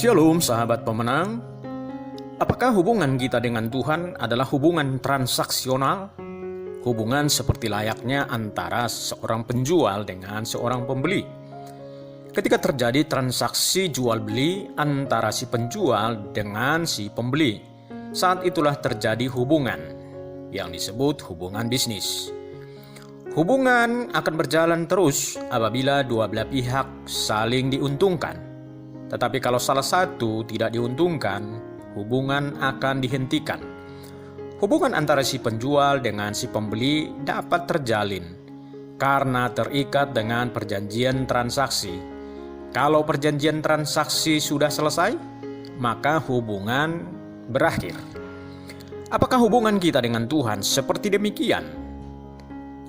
Shalom sahabat pemenang. Apakah hubungan kita dengan Tuhan adalah hubungan transaksional? Hubungan seperti layaknya antara seorang penjual dengan seorang pembeli. Ketika terjadi transaksi jual beli antara si penjual dengan si pembeli, saat itulah terjadi hubungan yang disebut hubungan bisnis. Hubungan akan berjalan terus apabila dua belah pihak saling diuntungkan. Tetapi kalau salah satu tidak diuntungkan, hubungan akan dihentikan. Hubungan antara si penjual dengan si pembeli dapat terjalin karena terikat dengan perjanjian transaksi. Kalau perjanjian transaksi sudah selesai, maka hubungan berakhir. Apakah hubungan kita dengan Tuhan seperti demikian?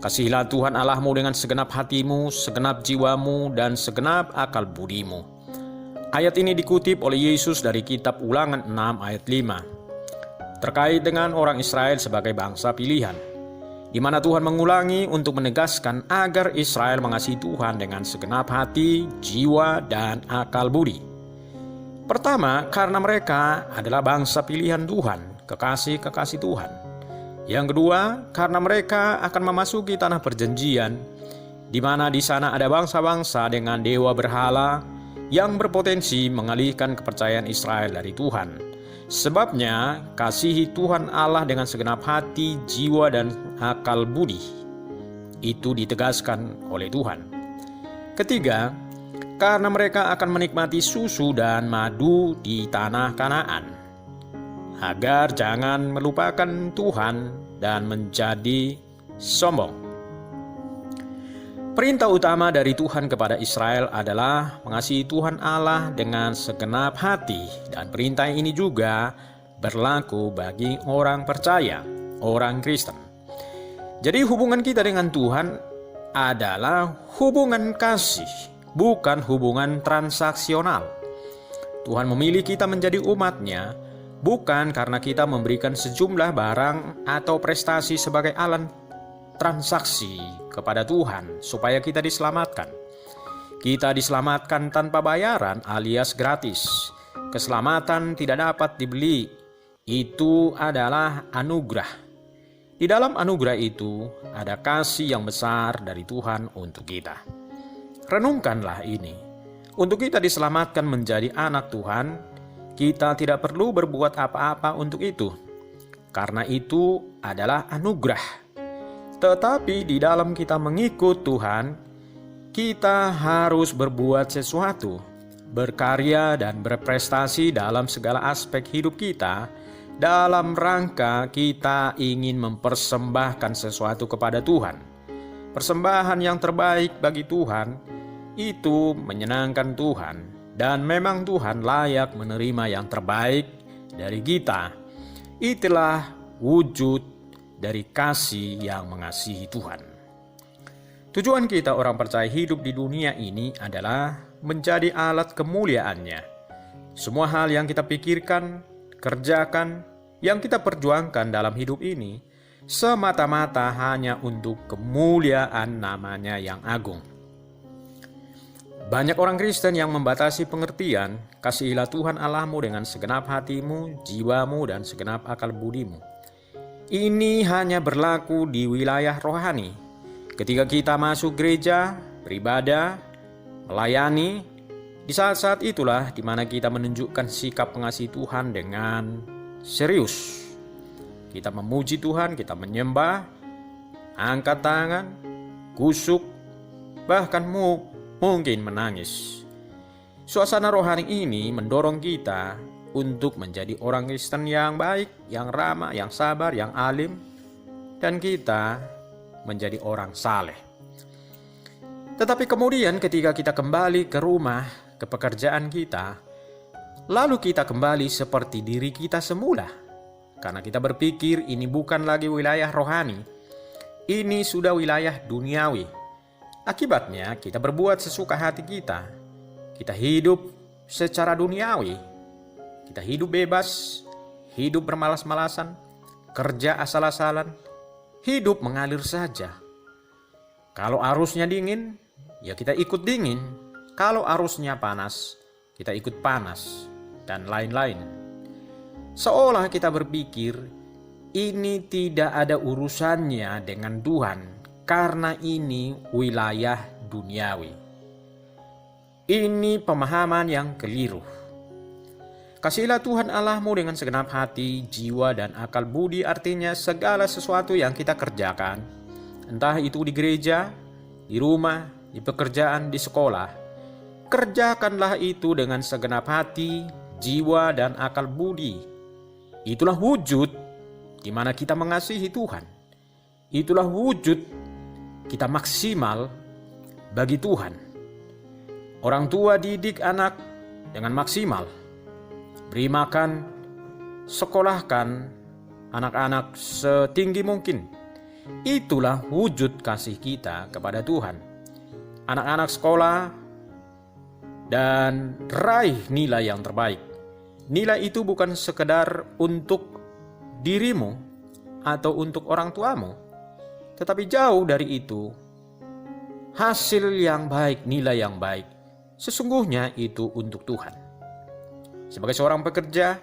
Kasihilah Tuhan Allahmu dengan segenap hatimu, segenap jiwamu, dan segenap akal budimu. Ayat ini dikutip oleh Yesus dari kitab Ulangan 6 ayat 5. Terkait dengan orang Israel sebagai bangsa pilihan, di mana Tuhan mengulangi untuk menegaskan agar Israel mengasihi Tuhan dengan segenap hati, jiwa, dan akal budi. Pertama, karena mereka adalah bangsa pilihan Tuhan, kekasih-kekasih Tuhan. Yang kedua, karena mereka akan memasuki tanah perjanjian, di mana di sana ada bangsa-bangsa dengan dewa berhala yang berpotensi mengalihkan kepercayaan Israel dari Tuhan. Sebabnya, kasihi Tuhan Allah dengan segenap hati, jiwa, dan akal budi. Itu ditegaskan oleh Tuhan. Ketiga, karena mereka akan menikmati susu dan madu di tanah Kanaan, agar jangan melupakan Tuhan dan menjadi sombong. Perintah utama dari Tuhan kepada Israel adalah mengasihi Tuhan Allah dengan segenap hati, dan perintah ini juga berlaku bagi orang percaya, orang Kristen. Jadi hubungan kita dengan Tuhan adalah hubungan kasih, bukan hubungan transaksional. Tuhan memilih kita menjadi umat-Nya bukan karena kita memberikan sejumlah barang atau prestasi sebagai alat transaksi kepada Tuhan supaya kita diselamatkan. Kita diselamatkan tanpa bayaran alias gratis. Keselamatan tidak dapat dibeli. Itu adalah anugerah. Di dalam anugerah itu ada kasih yang besar dari Tuhan untuk kita. Renungkanlah ini. Untuk kita diselamatkan menjadi anak Tuhan, kita tidak perlu berbuat apa-apa untuk itu. Karena itu adalah anugerah. Tetapi di dalam kita mengikut Tuhan, kita harus berbuat sesuatu, berkarya dan berprestasi dalam segala aspek hidup kita, dalam rangka kita ingin mempersembahkan sesuatu kepada Tuhan. Persembahan yang terbaik bagi Tuhan, itu menyenangkan Tuhan, dan memang Tuhan layak menerima yang terbaik dari kita. Itulah wujud dari kasih yang mengasihi Tuhan. Tujuan kita orang percaya hidup di dunia ini adalah menjadi alat kemuliaan-Nya. Semua hal yang kita pikirkan, kerjakan, yang kita perjuangkan dalam hidup ini, semata-mata hanya untuk kemuliaan nama-Nya yang agung. Banyak orang Kristen yang membatasi pengertian, kasihilah Tuhan Allahmu dengan segenap hatimu, jiwamu, dan segenap akal budimu. Ini hanya berlaku di wilayah rohani. Ketika kita masuk gereja, beribadah, melayani, di saat-saat itulah di mana kita menunjukkan sikap mengasihi Tuhan dengan serius. Kita memuji Tuhan, kita menyembah, angkat tangan, kusuk, bahkan mungkin menangis. Suasana rohani ini mendorong kita untuk menjadi orang Kristen yang baik, yang ramah, yang sabar, yang alim, dan kita menjadi orang saleh. Tetapi kemudian ketika kita kembali ke rumah, ke pekerjaan kita, lalu kita kembali seperti diri kita semula. Karena kita berpikir ini bukan lagi wilayah rohani, ini sudah wilayah duniawi. Akibatnya kita berbuat sesuka hati kita. Kita hidup secara duniawi. Kita hidup bebas, hidup bermalas-malasan, kerja asal-asalan, hidup mengalir saja. Kalau arusnya dingin, ya kita ikut dingin. Kalau arusnya panas, kita ikut panas. dan lain-lain. Seolah kita berpikir ini tidak ada urusannya dengan Tuhan karena ini wilayah duniawi. Ini pemahaman yang keliru. Kasihilah Tuhan Allahmu dengan segenap hati, jiwa, dan akal budi, artinya segala sesuatu yang kita kerjakan, entah itu di gereja, di rumah, di pekerjaan, di sekolah, kerjakanlah itu dengan segenap hati, jiwa, dan akal budi. Itulah wujud di mana kita mengasihi Tuhan. Itulah wujud kita maksimal bagi Tuhan. Orang tua didik anak dengan maksimal. Beri makan, sekolahkan anak-anak setinggi mungkin. Itulah wujud kasih kita kepada Tuhan. Anak-anak sekolah dan raih nilai yang terbaik. Nilai itu bukan sekedar untuk dirimu atau untuk orang tuamu, tetapi jauh dari itu. Hasil yang baik, nilai yang baik, sesungguhnya itu untuk Tuhan. Sebagai seorang pekerja,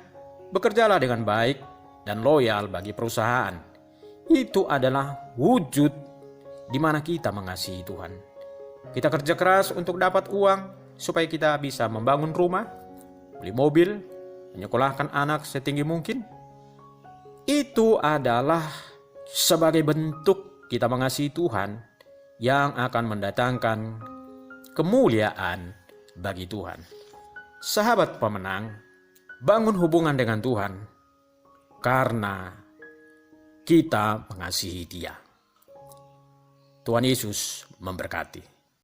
bekerjalah dengan baik dan loyal bagi perusahaan. Itu adalah wujud di mana kita mengasihi Tuhan. Kita kerja keras untuk dapat uang supaya kita bisa membangun rumah, beli mobil, menyekolahkan anak setinggi mungkin. Itu adalah sebagai bentuk kita mengasihi Tuhan yang akan mendatangkan kemuliaan bagi Tuhan. Sahabat pemenang, bangun hubungan dengan Tuhan karena kita mengasihi Dia. Tuhan Yesus memberkati.